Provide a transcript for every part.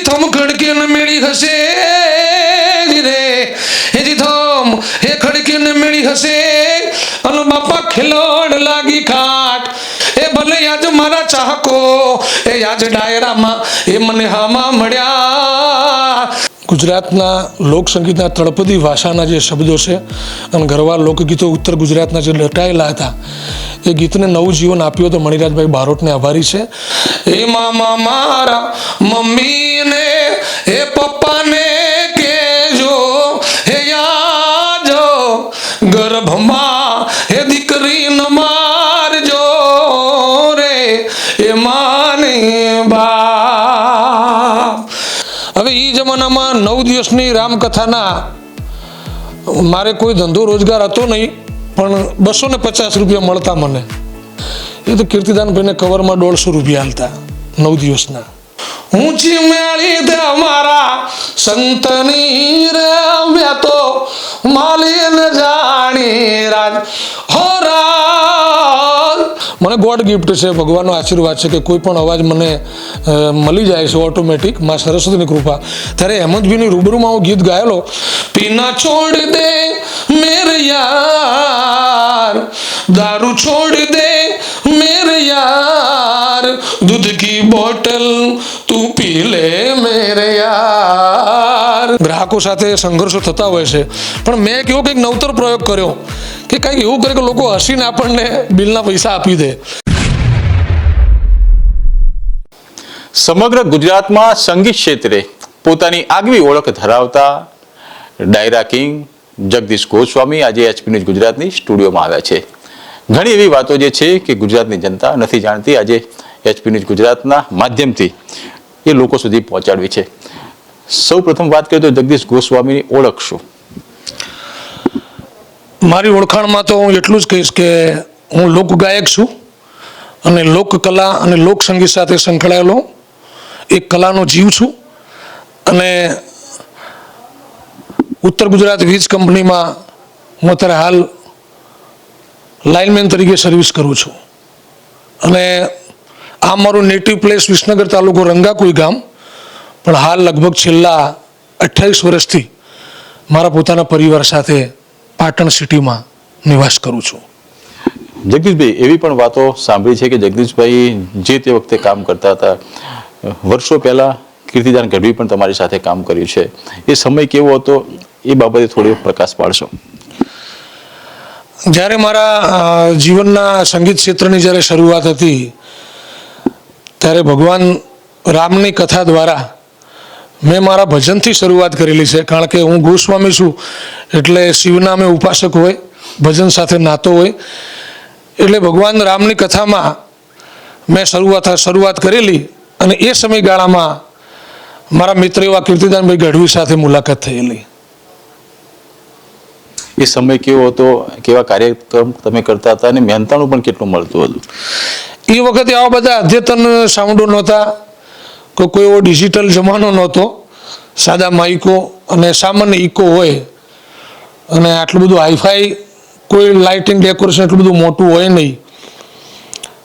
થમ ખડકીને મેળી હશે રે, હેજી થમ હે ખડકીને મેળી હશે, અને બાપા ખિલોડ લાગી ખાટ, એ ભલે આજ મારા ચાહકો, એ આજ ડાયરામાં એ મને હામાં મળ્યા. ગુજરાતના લોકસંગીતના તળપદી ભાષાના જે શબ્દો છે અને ગરવા લોકગીતો ઉત્તર ગુજરાતના જે લટાયેલા હતા, એ ગીતને નવું જીવન આપ્યું તો મણિરાજભાઈ બારોટને આભારી છે. એ મામા મારા મમ્મીને એ પપ્પાને કેજો, હે યાજો ગર્ભમાં હે દીકરી ન મારજો રે, એ માને બાપ. હવે એ જમાનામાં 9 દિવસની રામકથાના મારે કોઈ ધંધો રોજગાર હતો નહીં, પણ 250 રૂપિયા મળતા મને. એ તો કીર્તિદાનભાઈને કવરમાં 150 રૂપિયા હાલતા 9 દિવસના. ઊંચી મેળી દે મારા સંતની રે, મેં તો માલીન જાણી રાજ હો રાજ. મને ગોડ ગિફ્ટ છે, ભગવાનનો આશીર્વાદ છે કે કોઈ પણ અવાજ મને મળી જાય છે ઓટોમેટિક, માં સરસ્વતીની કૃપા. ત્યારે હેમંતભાઈની રૂબરૂમાં હું ગીત ગાયેલો, પીના છોડ દે મેરે યાર, દારૂ છોડ દે મેરે યાર, दूध की बोतल તું પી લે મેરે યાર. ગ્રાહકો સાથે સંઘર્ષો થતા હોય છે, પણ મેં કેવો કંઈક નવતર પ્રયોગ કર્યો કે કંઈક એવું કરે કે લોકો હસીને આપણને બિલના પૈસા આપી દે. સમગ્ર ગુજરાતમાં સંગીત ક્ષેત્રે પોતાની આગવી ઓળખ ધરાવતા ડાયરા કિંગ જગદીશ ગોસ્વામી આજે એચપી ન્યૂઝ ગુજરાતની સ્ટુડિયોમાં આવ્યા છે. ઘણી એવી વાતો જે છે કે ગુજરાતની જનતા નથી જાણતી, આજે એચપી ન્યૂઝ ગુજરાતના માધ્યમથી એ લોકો સુધી પહોંચાડવી છે. સૌ પ્રથમ વાત કરીએ તો જગદીશ ગોસ્વામીની ઓળખ શું? મારી ઓળખાણમાં તો હું એટલું જ કહીશ કે હું લોકગાયક છું અને લોકકલા અને લોકસંગીત સાથે સંકળાયેલો એક કલાનો જીવ છું. અને ઉત્તર ગુજરાત વીજ કંપનીમાં હું અત્યારે હાલ લાઇનમેન તરીકે સર્વિસ કરું છું. અને આ મારું નેટિવ પ્લેસ વિસનગર તાલુકો રંગાકુઈ ગામ, પણ હાલ લગભગ છેલ્લા 28 વર્ષથી મારા પોતાના પરિવાર સાથે પાટણ સિટીમાં નિવાસ કરું છું. જગદીશભાઈ, એવી પણ વાતો સાંભળી છે કે જગદીશભાઈ જે તે વખતે કામ કરતા હતા, વર્ષો પહેલા કીર્તિદાન ગઢવી પણ તમારી સાથે કામ કર્યું છે, એ સમય કેવો હતો એ બાબતે થોડી પ્રકાશ પાડશો? જ્યારે મારા જીવનના સંગીત ક્ષેત્રની જ્યારે શરૂઆત હતી, ત્યારે ભગવાન રામની કથા દ્વારા મેં મારા ભજનથી શરૂઆત કરેલી છે. કારણ કે હું ગોસ્વામી છું એટલે શિવના અમે ઉપાસક હોય, ભજન સાથે નાતો હોય, એટલે ભગવાન રામની કથામાં મેં શરૂઆત કરેલી. અને એ સમયગાળામાં મારા મિત્ર એવા કીર્તિદાનભાઈ ગઢવી સાથે મુલાકાત થયેલી. એ સમય કેવો હતો, કેવા કાર્યક્રમ તમે કરતા હતા અને મહેનતાણું પણ કેટલું મળતું હતું? એ વખતે આવા બધા અદ્યતન સાઉન્ડો નહોતા, કોઈ એવો ડિજિટલ જમાનો નહોતો. સાદા માઇકો અને સામાન્ય ઇકો હોય, અને આટલું બધું હાઈફાઈ કોઈ લાઇટિંગ ડેકોરેશન એટલું બધું મોટું હોય નહીં.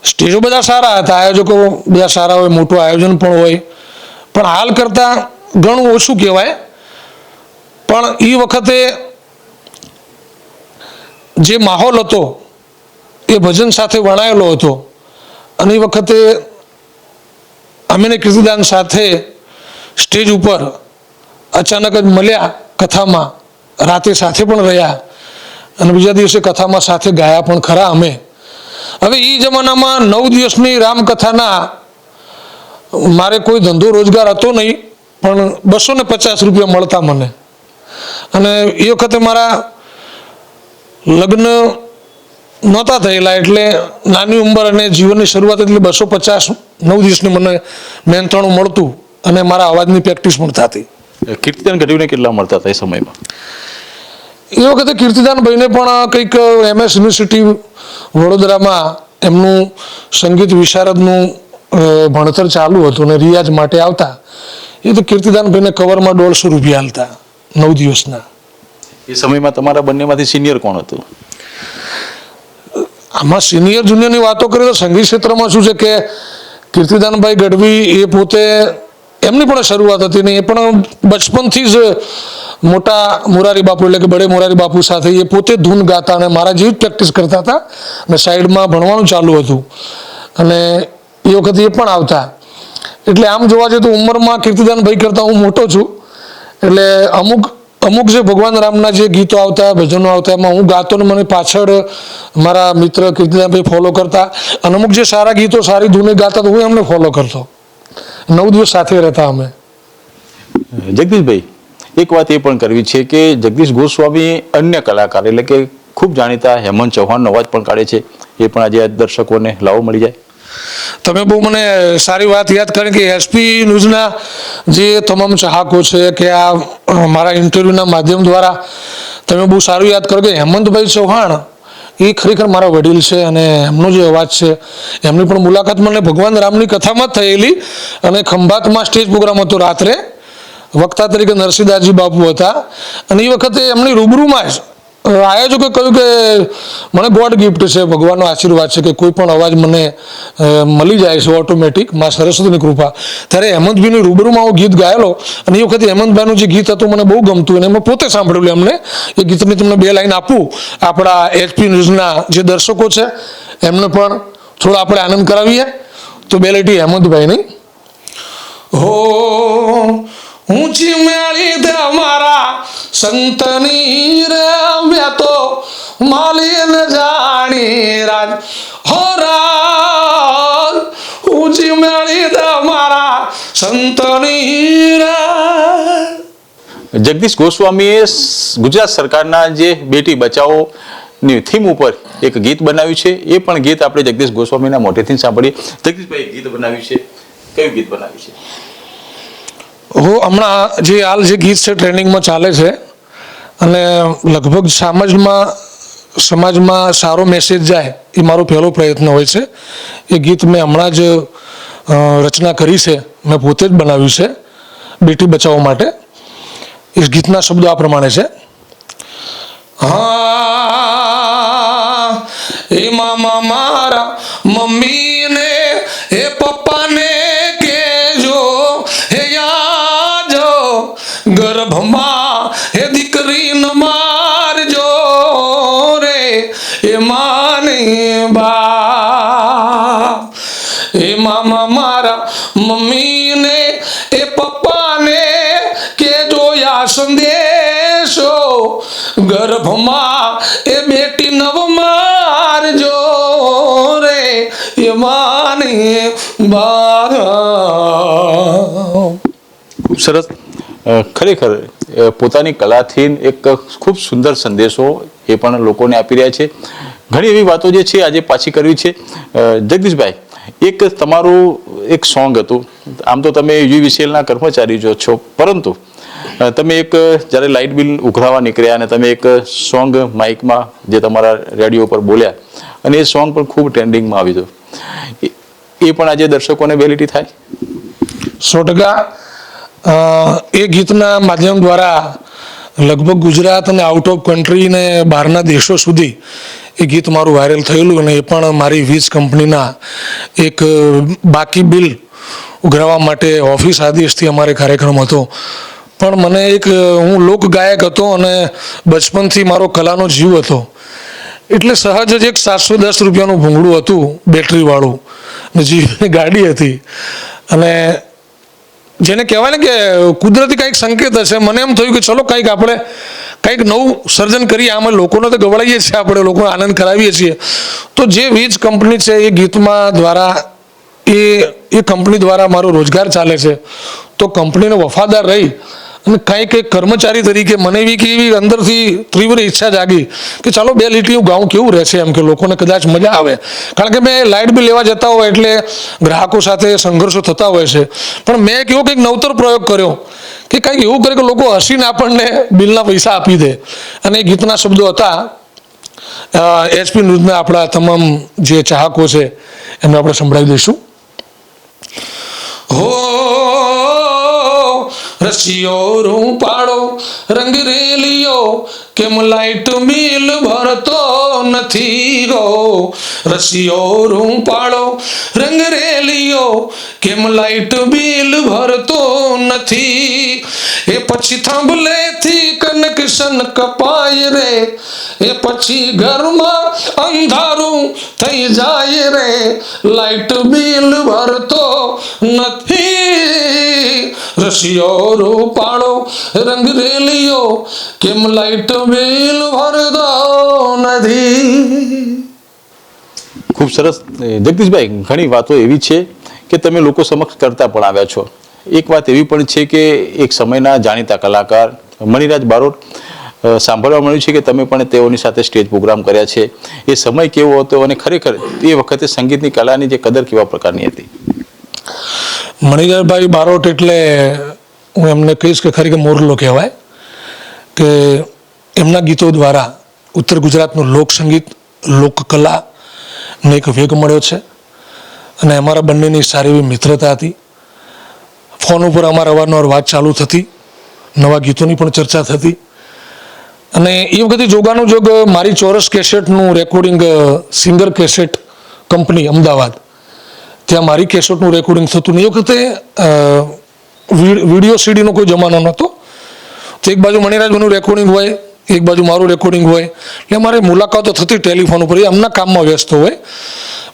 સ્ટેજો બધા સારા હતા, આયોજકો બધા સારા હોય, મોટું આયોજન પણ હોય, પણ હાલ કરતાં ઘણું ઓછું કહેવાય. પણ એ વખતે જે માહોલ હતો એ ભજન સાથે વણાયેલો હતો. અને એ વખતે અમે કીર્તિદાન સાથે સ્ટેજ ઉપર અચાનક જ મળ્યા, કથામાં રાતે સાથે પણ રહ્યા, અને બીજા દિવસે કથામાં સાથે ગાયા પણ ખરા અમે. હવે એ જમાનામાં 9 દિવસની રામકથાના મારે કોઈ ધંધો રોજગાર હતો નહીં, પણ 250 રૂપિયા મળતા મને. અને એ વખતે મારા લગ્ન નહોતા થયેલા, એટલે નાની ઉંમર અને જીવનની શરૂઆત, એટલે 250 9 દિવસની મને મહેનતાણું મળતું અને મારા અવાજની પ્રેક્ટિસ પણ થતી. કીર્તિદાન ગઢવીને કેટલા મળતા હતા એ સમયમાં? એ વખતે કીર્તિદાનભાઈને પણ કંઈક MS યુનિવર્સિટી વડોદરામાં એમનું સંગીત વિશારદનું ભણતર ચાલુ હતું અને રિયાઝ માટે આવતા. એ તો કીર્તિદાનભાઈને કવરમાં 150 રૂપિયા હાલતા 9 દિવસના. એ સમયમાં તમારા બંનેમાંથી સિનિયર કોણ હતું? આમાં સિનિયર જુનિયરની વાતો કરીએ તો સંગીત ક્ષેત્રમાં શું છે કે કીર્તિદાનભાઈ ગઢવી એ પોતે એમની પણ શરૂઆત હતી ને એ પણ બચપનથી જ મોટા મોરારી બાપુ એટલે કે બડે મોરારી બાપુ સાથે એ પોતે ધૂન ગાતા અને મારા જેવી જ પ્રેક્ટિસ કરતા હતા અને સાઈડમાં ભણવાનું ચાલુ હતું અને એ વખતે એ પણ આવતા. એટલે આમ જોવા જઈએ તો ઉંમરમાં કીર્તિદાનભાઈ કરતાં હું મોટો છું. એટલે અમુક જે ભગવાન રામના જે ગીતો આવતા ભજનો આવતા એમાં હું ગાતો ને મને પાછળ મારા મિત્ર કીર્તિદાનભાઈ ફોલો કરતા અને અમુક જે સારા ગીતો સારી ધૂને ગાતા તો હું એમને ફોલો કરતો. 9 દિવસ સાથે રહેતા અમે. જગદીશભાઈ, એક વાત એ પણ કરવી છે કે જગદીશ ગોસ્વામી અન્ય કલાકાર એટલે કે ખૂબ જાણીતા હેમંત ચૌહાણનો અવાજ પણ કાઢે છે, એ પણ આજે દર્શકોને લાવો મળી જાય. તમે બહુ મને સારી વાત યાદ કરી કે એસપી ન્યૂઝના જે તમામ ચાહકો છે કે આ મારા ઇન્ટરવ્યૂના માધ્યમ દ્વારા તમે બહુ સારું યાદ કરો કે હેમંતભાઈ ચૌહાણ એ ખરેખર મારા વડીલ છે અને એમનો જે અવાજ છે એમની પણ મુલાકાત મને ભગવાન રામની કથામાં જ થયેલી અને ખંભાતમાં સ્ટેજ પ્રોગ્રામ હતો રાત્રે. વક્તા તરીકે નરસિંહદાસજી બાપુ હતા અને એ વખતે એમની રૂબરૂમાં જ આયોજકે કહ્યું કે મને ગોડ ગિફ્ટ છે, ભગવાનનો આશીર્વાદ છે કે કોઈ પણ અવાજ મને મળી જાય છે ઓટોમેટિક, મા સરસ્વતીની કૃપા. ત્યારે હેમંતભાઈની રૂબરૂમાં હું ગીત ગાયેલો અને એ વખતે હેમંતભાઈનું જે ગીત હતું મને બહુ ગમતું અને મેં પોતે સાંભળેલું એમને. એ ગીતની તમને 2 લાઈન આપું, આપણા એચપી ન્યૂઝના જે દર્શકો છે એમને પણ થોડો આપણે આનંદ કરાવીએ. તો 2 લાઈન હેમંતભાઈની. હો ઊંચી મેળી દે મારા સંતની રે મેં તો માલીન જાણી રાજ હો રાજ ઊંચી મેળી દે મારા સંતની રે. જગદીશ ગોસ્વામીએ ગુજરાત સરકારના જે બેટી બચાવોની થીમ ઉપર એક ગીત બનાવ્યું છે, એ પણ ગીત આપણે જગદીશ ગોસ્વામીના મોઢેથી સાંભળીએ. જગદીશભાઈ, ગીત બનાવ્યું છે, કયું ગીત બનાવ્યું છે? હમણાં જે હાલ જે ગીત છે ટ્રેન્ડિંગમાં ચાલે છે અને લગભગ સમાજમાં સારો મેસેજ જાય એ મારો પહેલો પ્રયત્ન હોય છે. એ ગીત મેં હમણાં જ રચના કરી છે, મેં પોતે જ બનાવ્યું છે બેટી બચાવો માટે. એ ગીતના શબ્દો આ પ્રમાણે છે. હા એ મામા મારા મમ્મીને એ પપ્પાને કેજો હે યાજો ગર્ભમાં હે દીકરી ન મારજો રે એ માને બા. એ મામા મારા મમ્મીને એ પપ્પાને કેજો યા સંદેશો ગર્ભમાં એ બેટી નવ મારજો રે એ માને બા. ખૂબ સરસ. ખરેખર પોતાની કલાથી એક ખૂબ સુંદર સંદેશો એ પણ લોકોને આપી રહ્યા છે. ઘણી એવી વાતો જે છે આજે પાછી કરવી છે. જગદીશભાઈ, એક તમારું એક સોંગ હતું. આમ તો તમે યુવીસીએલના કર્મચારી જો છો, પરંતુ તમે એક જ્યારે લાઇટ બિલ ઉઘરાવા નીકળ્યા અને તમે એક સોંગ માઇકમાં જે તમારા રેડિયો પર બોલ્યા અને એ સોંગ પણ ખૂબ ટ્રેન્ડિંગમાં આવ્યું હતું, એ પણ આજે દર્શકોને વેલિટી થાય? 100%. એ ગીતના માધ્યમ દ્વારા લગભગ ગુજરાત અને આઉટ ઓફ કન્ટ્રી ને બહારના દેશો સુધી એ ગીત મારું વાયરલ થયેલું અને એ પણ મારી વીજ કંપનીના એક બાકી બિલ ઉઘરાવવા માટે ઓફિસ આદેશથી અમારે કાર્યક્રમ હતો. પણ મને હું લોક ગાયક હતો અને બચપનથી મારો કલાનો જીવ હતો એટલે સહજ જ એક 710 રૂપિયાનું ભૂંગળું હતું બેટરીવાળું ને જીવની ગાડી હતી અને જેને કહેવાય ને કે કુદરતી કંઈક સંકેત હશે. મને એમ થયું કે ચલો આપણે કંઈક નવું સર્જન કરીએ. આમાં લોકોને તો ગવડાવીએ છીએ, આપણે લોકોને આનંદ કરાવીએ છીએ. તો જે વીજ કંપની છે એ ગીતમાં દ્વારા એ કંપની દ્વારા મારો રોજગાર ચાલે છે. તો કંપનીને વફાદાર રહી અને કંઈક એક કર્મચારી તરીકે મને એવી અંદરથી તીવ્ર ઈચ્છા જાગી કે ચાલો 2 લીટી હું ગાઉં, કેવું રહેશે એમ કે લોકોને કદાચ મજા આવે. કારણ કે મેં લાઇટ બિલ લેવા જતા હોય એટલે ગ્રાહકો સાથે સંઘર્ષો થતા હોય છે. પણ મેં એક એવો કંઈક નવતર પ્રયોગ કર્યો કે કંઈક એવું કરે કે લોકો હસીને આપણને બિલના પૈસા આપી દે. અને એ ગીતના શબ્દો હતા એચપી ન્યૂઝના આપણા તમામ જે ચાહકો છે એમને આપણે સંભળાવી દઈશું. હો રસિયો રૂપાળો રંગ રેલિયો કેમ લાઈટ બિલ ભરતો નથી હો. રસિયો રૂપાળો રંગ રેલિયો કેમ લાઈટ બિલ ભરતો નથી. એ પછી થાંભલેથી કનેક્શન કપાય રે, એ પછી ઘરમાં અંધારું થઈ જાય રે, લાઈટ બિલ ભરતો નથી. રસિયો રૂપાળો રંગ રેલિયો કેમ લાઈટ બિલ ભરતો નથી. ખૂબ સરસ જગદીશભાઈ, ઘણી વાતો એવી છે કે તમે લોકો સમક્ષ કરતા પણ આવ્યા છો. એક વાત એવી પણ છે કે એક સમયના જાણીતા કલાકાર મણિરાજ બારોટ, સાંભળવા મળ્યું છે કે તમે પણ તેઓની સાથે સ્ટેજ પ્રોગ્રામ કર્યા છે. એ સમય કેવો હતો અને ખરેખર એ વખતે સંગીતની કલાની જે કદર કેવા પ્રકારની હતી? મણિરાજભાઈ બારોટ એટલે હું એમને કહીશ કે ખરેખર મોરલો કહેવાય, કે એમના ગીતો દ્વારા ઉત્તર ગુજરાતનું લોકસંગીત, લોકકલાને એક વેગ મળ્યો છે. અને અમારા બંનેની સારી એવી મિત્રતા હતી. ફોન ઉપર અમારા અવારનવાર વાત ચાલુ થતી, નવા ગીતોની પણ ચર્ચા થતી. અને એ વખતે જોગાનું જોગ મારી ચોરસ કેસેટનું recording singer cassette company Ahmedabad, ત્યાં મારી કેસેટનું રેકોર્ડિંગ થતું. ને એ વખતે વિડીયો સીડીનો કોઈ જમાનો નહોતો. તો એક બાજુ મણિરાજનું રેકોર્ડિંગ હોય, એક બાજુ મારું રેકોર્ડિંગ હોય, એટલે અમારે મુલાકાતો થતી ટેલિફોન ઉપર. એ એમના કામમાં વ્યસ્ત હોય.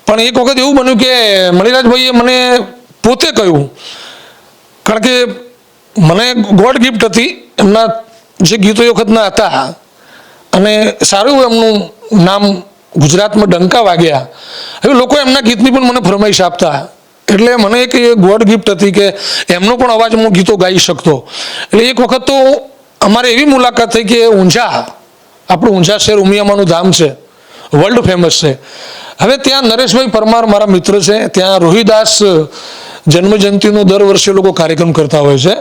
પણ એક વખત એવું બન્યું કે મણિરાજભાઈએ મને પોતે કહ્યું, કારણ કે મને ગોડ ગિફ્ટ હતી, એમના જે ગીતો એ વખતના હતા અને સારું એવું એમનું નામ ગુજરાતમાં ડંકા વાગ્યા. હવે લોકો એમના ગીતની પણ મને ફરમાઈશ આપતા, એટલે મને એક ગોડ ગિફ્ટ હતી કે એમનો પણ અવાજ હું ગીતો ગાઈ શકતો. એટલે એક વખત તો અમારે એવી મુલાકાત થઈ કે ઊંઝા, આપણું ઊંઝા શહેર ઉમિયામાનું ધામ છે, વર્લ્ડ ફેમસ છે. હવે ત્યાં નરેશભાઈ પરમાર મારા મિત્ર છે, ત્યાં રોહિદાસ જન્મજયંતિનો દર વર્ષે લોકો કાર્યક્રમ કરતા હોય છે.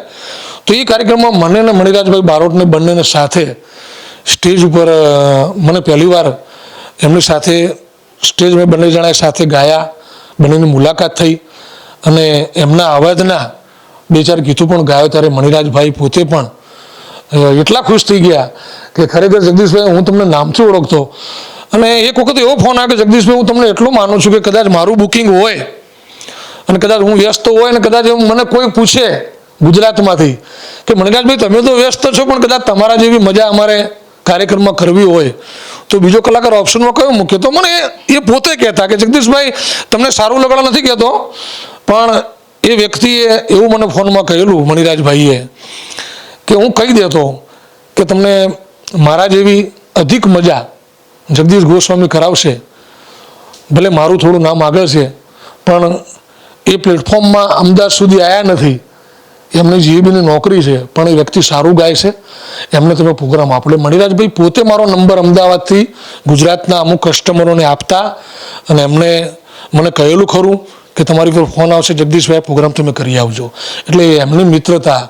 તો એ કાર્યક્રમમાં મને ને મણિરાજભાઈ બારોટને બંનેને સાથે સ્ટેજ ઉપર મને પહેલીવાર એમની સાથે સ્ટેજ મેં બંને જણાએ સાથે ગાયા, બંનેની મુલાકાત થઈ. અને એમના અવાજના 2-4 ગીતો પણ ગાયો. ત્યારે મણિરાજભાઈ પોતે પણ એટલા ખુશ થઈ ગયા કે ખરેખર જગદીશભાઈ હું તમને નામથી ઓળખતો. અને એક વખત એવો ફોન આવ્યો કે જગદીશભાઈ હું તમને એટલું માનું છું કે કદાચ મારું બુકિંગ હોય અને કદાચ હું વ્યસ્ત હોય અને કદાચ મને કોઈ પૂછે ગુજરાતમાંથી કે મણિરાજભાઈ તમે તો વ્યસ્ત છો પણ કદાચ તમારા જેવી મજા અમારે કાર્યક્રમમાં કરવી હોય તો બીજો કલાકાર ઓપ્શનમાં કયો મૂકે, તો મને એ પોતે કહેતા કે જગદીશભાઈ તમને સારું લગાડા નથી કહેતો, પણ એ વ્યક્તિએ એવું મને ફોનમાં કહેલું મણિરાજભાઈએ કે હું કહી દેતો કે તમને મારા જેવી અધિક મજા જગદીશ ગોસ્વામી કરાવશે. ભલે મારું થોડું નામ આગળ છે પણ એ પ્લેટફોર્મમાં અમદાવાદ સુધી આવ્યા નથી, એમની જીએબીની નોકરી છે, પણ એ વ્યક્તિ સારું ગાય છે, એમને તમે પ્રોગ્રામ આપો. મણિરાજભાઈ પોતે મારો નંબર અમદાવાદથી ગુજરાતના અમુક કસ્ટમરોને આપતા અને એમને મને કહેલું ખરું કે તમારી પર ફોન આવશે જગદીશભાઈ પ્રોગ્રામ તમે કરી આવજો. એટલે એમની મિત્રતા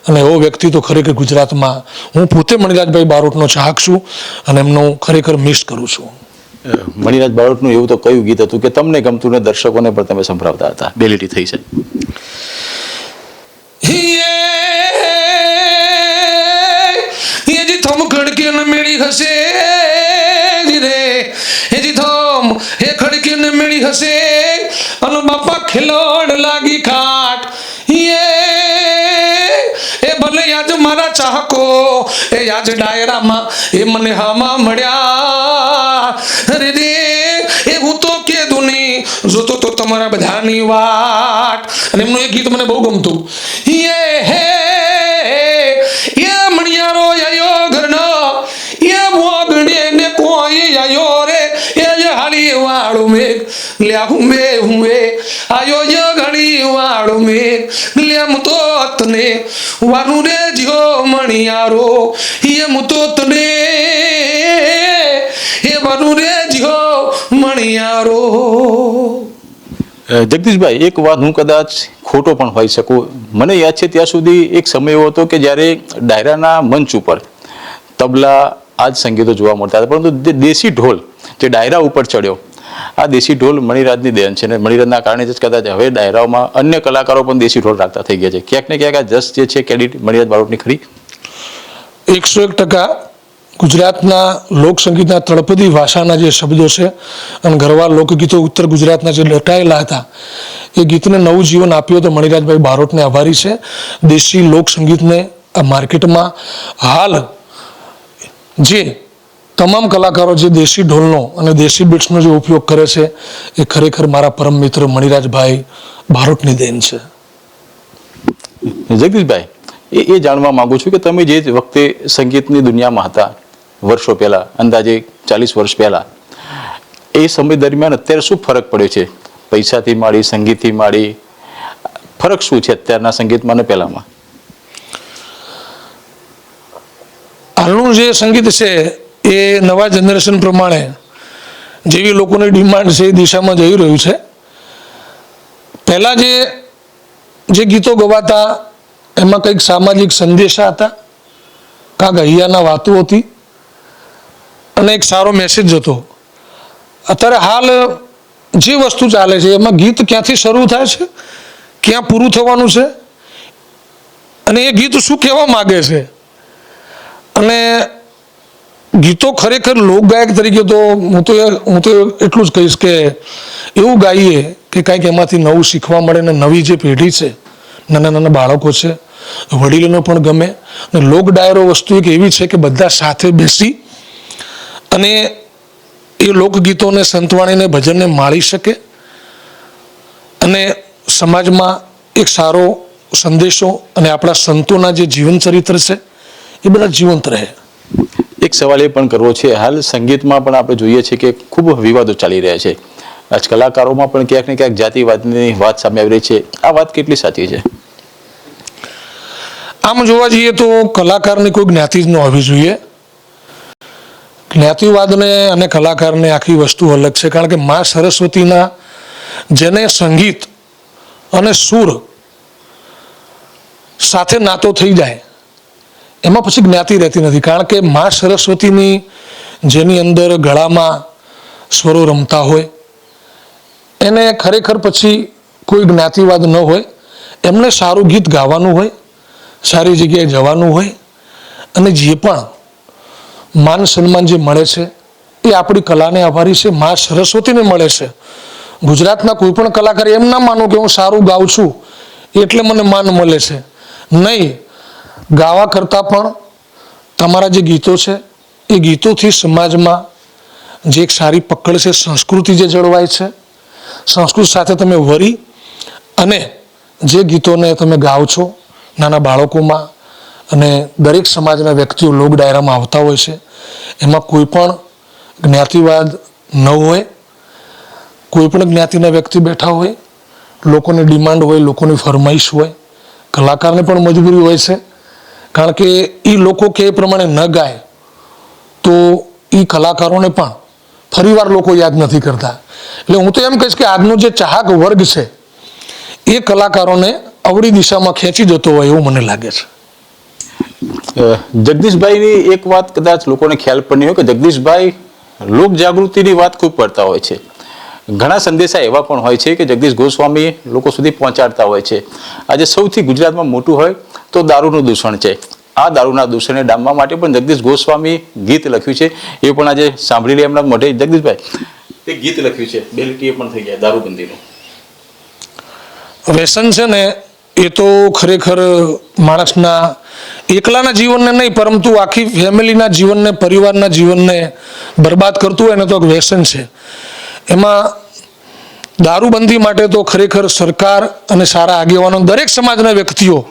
અને એવો વ્યક્તિ તો ખરેખર ગુજરાતમાં હું પોતે મણિરાજભાઈ બારોટનો ચાહક છું અને એમનું ખરેખર મિસ કરું છું. મણિરાજ બારોટનું એવું તો કયું ગીત હતું કે તમને ગમતું ને દર્શકોને પણ તમે સંભળાવતા હતા? બેલિટી થઈ છે. ये जी थम खड़के न मेरी हसे रे, ये जी थम हे खड़के न मेरी हसे अनु बापा खिलौड़ लागी खाट. ये भले आज मारा चाहको ए आज डायरा માં એ મને હામાં મળ્યા રે રે. એ હું તો કીધું નહીં જોતો તો તમારા બધાની વાટ. અને એમનું એક ગીત મને બહુ ગમતું, એ મણિયારો આયો ઘરનો એ મોગડે ને કોઈ આયો રે એ હાલી વાળું મેઘ લ્યા હું આયો ય ઘડી વાળું મેઘ લ્યા હું તો તને વારું રે જીઓ મણિયારો એ હું તો તને એ વારું રે જીઓ મણિયારો. જગદીશભાઈ, એક વાત હું કદાચ ખોટો પણ હોઈ શકું, મને યાદ છે ત્યાં સુધી એક સમય એવો હતો કે જ્યારે ડાયરાના મંચ ઉપર તબલા આ જ સંગીતો જોવા મળતા હતા, પરંતુ જે દેશી ઢોલ જે ડાયરા ઉપર ચડ્યો આ દેશી ઢોલ મણિરાજની દેન છે, અને મણિરાજના કારણે જ કદાચ હવે ડાયરાઓમાં અન્ય કલાકારો પણ દેશી ઢોલ રાખતા થઈ ગયા છે. ક્યાંક ને ક્યાંક આ જસ જે છે ક્રેડિટ મણિરાજ બારોટની ખરી. 101% ગુજરાતના લોકસંગીતના તળપદી ભાષાના જે શબ્દો છે અને ગરવા લોકગીતો ઉત્તર ગુજરાતના જે લટાયેલા હતા એ ગીતને નવું જીવન આપ્યું તો મણિરાજભાઈ બારોટને આભારી છે. દેશી લોકસંગીતને આ માર્કેટમાં હાલ જે તમામ કલાકારો જે દેશી ઢોલનો અને દેશી બીટ્સનો જે ઉપયોગ કરે છે એ ખરેખર મારા પરમ મિત્ર મણિરાજભાઈ બારોટની દેન છે. જગદીશભાઈ, એ જાણવા માંગુ છું કે તમે જે વખતે સંગીતની દુનિયામાં હતા વર્ષો પહેલા, અંદાજે 40 વર્ષ પહેલા, એ સમય દરમિયાન અત્યારે શું ફરક પડ્યો છે? પૈસાથી માંડી, સંગીતથી માંડી, ફરક શું છે અત્યારના સંગીતમાં અને પહેલામાં? હાલનું જે સંગીત છે એ નવા જનરેશન પ્રમાણે જેવી લોકોની ડિમાન્ડ છે એ દિશામાં જઈ રહ્યું છે. પહેલાં જે ગીતો ગવાતા એમાં કંઈક સામાજિક સંદેશા હતા, કાંક હૈયાના વાતો હતી અને એક સારો મેસેજ હતો. અત્યારે હાલ જે વસ્તુ ચાલે છે એમાં ગીત ક્યાંથી શરૂ થાય છે, ક્યાં પૂરું થવાનું છે અને એ ગીત શું કહેવા માગે છે. અને ગીતો ખરેખર લોકગાયક તરીકે તો હું તો એટલું જ કહીશ કે એવું ગાઈએ કે કાંઈક એમાંથી નવું શીખવા મળે ને નવી જે પેઢી છે, નાના નાના બાળકો છે, વડીલોને પણ ગમે. અને લોક ડાયરો વસ્તુ એક એવી છે કે બધા સાથે બેસી અને એ લોકગીતોને, સંતવાણીને, ભજનને માણી શકે અને સમાજમાં એક સારો સંદેશો અને આપણા સંતોના જે જીવન ચરિત્ર છે એ બધા જીવંત રહે. એક સવાલ એ પણ કરવો છે, હાલ સંગીતમાં પણ આપણે જોઈએ છીએ કે ખૂબ વિવાદો ચાલી રહ્યા છે. આજ કલાકારોમાં પણ ક્યાંક ને ક્યાંક જાતિવાદની વાત સામે આવી રહી છે. આ વાત કેટલી સાચી છે? આમ જોવા જઈએ તો કલાકારની કોઈ જ્ઞાતિ જ ન હોવી જોઈએ. જ્ઞાતિવાદને અને કલાકારને આખી વસ્તુ અલગ છે. કારણ કે મા સરસ્વતીના જેને સંગીત અને સુર સાથે નાતો થઈ જાય એમાં પછી જ્ઞાતિ રહેતી નથી. કારણ કે મા સરસ્વતીની જેની અંદર ગળામાં સ્વરો રમતા હોય એને ખરેખર પછી કોઈ જ્ઞાતિવાદ ન હોય. એમને સારું ગીત ગાવાનું હોય, સારી જગ્યાએ જવાનું હોય અને જે પણ માન સન્માન જે મળે છે એ આપણી કલાને આભારી છે, મા સરસ્વતીને મળે છે. ગુજરાતના કોઈ પણ કલાકાર એમ ના માનો કે હું સારું ગાઉં છું એટલે મને માન મળે છે. નહીં, ગાવા કરતાં પણ તમારા જે ગીતો છે એ ગીતોથી સમાજમાં જે એક સારી પકડ છે, સંસ્કૃતિ જે જળવાય છે, સંસ્કૃતિ સાથે તમે વરી અને જે ગીતોને તમે ગાઓ છો નાના બાળકોમાં અને દરેક સમાજના વ્યક્તિઓ લોક ડાયરામાં આવતા હોય છે એમાં કોઈ પણ જ્ઞાતિવાદ ન હોય. કોઈ પણ જ્ઞાતિના વ્યક્તિ બેઠા હોય, લોકોની ડિમાન્ડ હોય, લોકોની ફરમાઈશ હોય, કલાકારને પણ મજબૂરી હોય છે. કારણ કે એ લોકો કે એ પ્રમાણે ન ગાય તો એ કલાકારોને પણ ફરીવાર લોકો યાદ નથી કરતા. એટલે હું તો એમ કહીશ કે આજનો જે ચાહક વર્ગ છે એ કલાકારોને અવળી દિશામાં ખેંચી જતો હોય એવું મને લાગે છે. જગદીશભાઈની એક વાત કદાચ લોકોને ખ્યાલ પણ નહીં હોય કે જગદીશભાઈ લોક જાગૃતિની વાત ખૂબ કરતા હોય છે. ઘણા સંદેશા એવા પણ હોય છે કે જગદીશ ગોસ્વામી લોકો સુધી પહોંચાડતા હોય છે. આજે સૌથી ગુજરાતમાં મોટું હોય તો દારૂનું દૂષણ છે. આ દારૂના દૂષણને ડામવા માટે પણ જગદીશ ગોસ્વામી ગીત લખ્યું છે. એ પણ આજે સાંભળી લે એમના મોઢે. જગદીશભાઈ, એક ગીત લખ્યું છે, બે લીટીએ પણ થઈ જાય, દારૂબંધીનું. વ્યસન છે ને એ તો ખરેખર માણસના એકલાના જીવનને નહીં પરંતુ આખી ફેમિલીના જીવનને, પરિવારના જીવનને બરબાદ કરતું હોય ને તો વ્યસન છે. એમાં દારૂબંધી માટે તો ખરેખર સરકાર અને સારા આગેવાનો, દરેક સમાજના વ્યક્તિઓ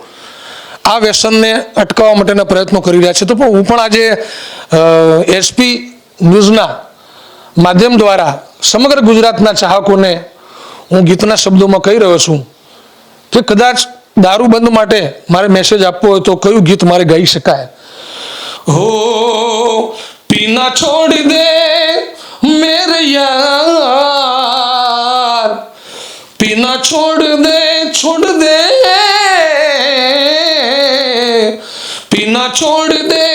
આ વ્યસનને અટકાવવા માટેના પ્રયત્નો કરી રહ્યા છે. તો પણ હું પણ આજે એસપી ન્યૂઝના માધ્યમ દ્વારા સમગ્ર ગુજરાતના ચાહકોને હું ગીતના શબ્દોમાં કહી રહ્યો છું કે કદાચ દારૂબંધ માટે મારે મેસેજ આપવો હોય તો કયું ગીત મારે ગાઈ શકાય? હો પીના છોડ દે મેરે યાર, પીના છોડ દે पीना छोड़ दे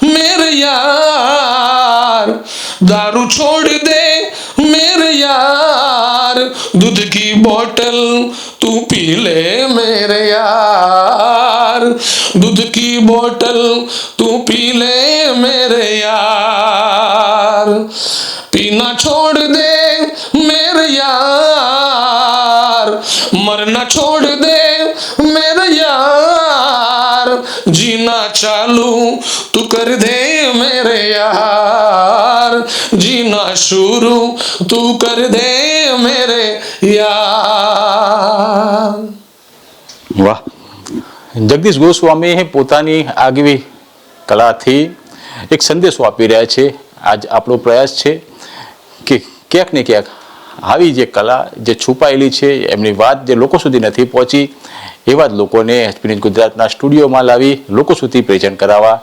मेरे यार, दारू छोड़ दे मेरे यार, दूध की बोतल तू पी ले मेरे यार, दूध की बोतल तू पी ले मेरे यार, पीना छोड़ दे मेरे यार, मरना छोड़ दे मेरे यार, जीना चालू तू कर दे मेरे यार, जीना शुरू तू कर दे मेरे यार. વાહ, જગદીશ ગોસ્વામી પોતાની આગવી કલાથી એક સંદેશો આપી રહ્યા છે. આજ આપણો પ્રયાસ છે કે ક્યાંક ને ક્યાંક આવી જે કલા જે છુપાયેલી છે એમની વાત જે લોકો સુધી નથી પહોંચી એવા જ લોકોને એચપી ન્યૂઝ ગુજરાતના સ્ટુડિયોમાં લાવી લોકો સુધી પ્રેઝન્ટ કરાવવા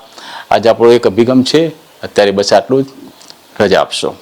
આજ આપણો એક અભિગમ છે. અત્યારે બસ આટલું જ. રજા આપશો.